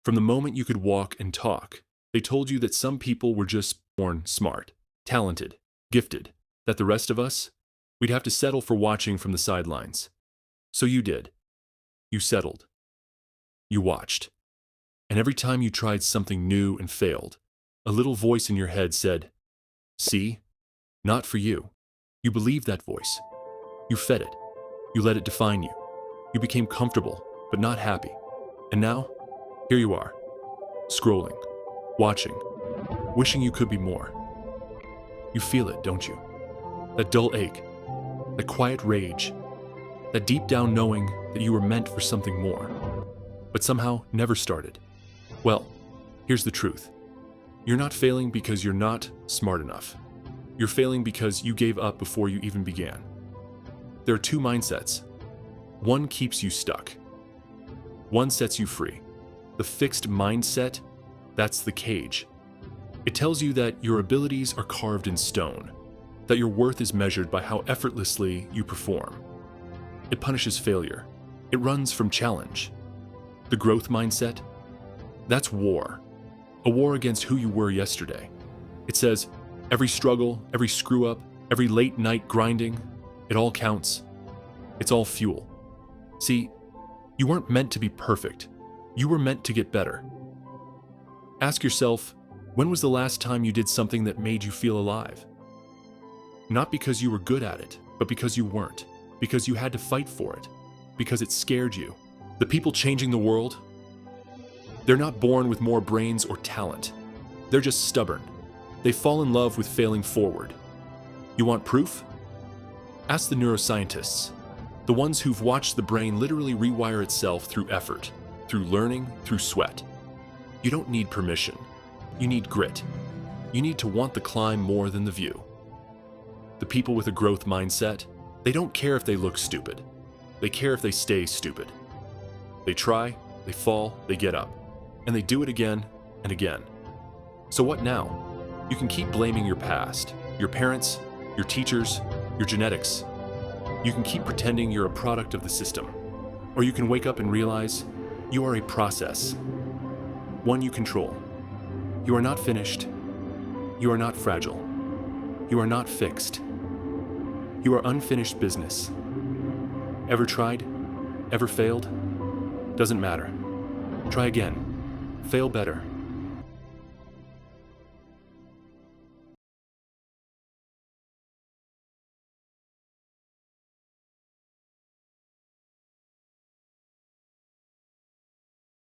From the moment you could walk and talk, they told you that some people were just born smart, talented, gifted, that the rest of us, we'd have to settle for watching from the sidelines. So you did. You settled. You watched. And every time you tried something new and failed, a little voice in your head said, "See? Not for you." You believed that voice. You fed it. You let it define you. You became comfortable, but not happy. And now, here you are, scrolling, watching, wishing you could be more. You feel it, don't you? That dull ache, that quiet rage, that deep down knowing that you were meant for something more, but somehow never started. Well, here's the truth. You're not failing because you're not smart enough. You're failing because you gave up before you even began. There are two mindsets. One keeps you stuck. One sets you free. The fixed mindset, that's the cage. It tells you that your abilities are carved in stone, that your worth is measured by how effortlessly you perform. It punishes failure. It runs from challenge. The growth mindset, that's war. A war against who you were yesterday. It says, every struggle, every screw up, every late night grinding, it all counts. It's all fuel. See, you weren't meant to be perfect. You were meant to get better. Ask yourself, when was the last time you did something that made you feel alive? Not because you were good at it, but because you weren't. Because you had to fight for it. Because it scared you. The people changing the world, they're not born with more brains or talent. They're just stubborn. They fall in love with failing forward. You want proof? Ask the neuroscientists, the ones who've watched the brain literally rewire itself through effort, through learning, through sweat. You don't need permission. You need grit. You need to want the climb more than the view. The people with a growth mindset, they don't care if they look stupid. They care if they stay stupid. They try, they fall, they get up, and they do it again and again. So what now? You can keep blaming your past, your parents, your teachers, your genetics. You can keep pretending you're a product of the system. Or you can wake up and realize you are a process, one you control. You are not finished. You are not fragile. You are not fixed. You are unfinished business. Ever tried? Ever failed? Doesn't matter. Try again. Fail better.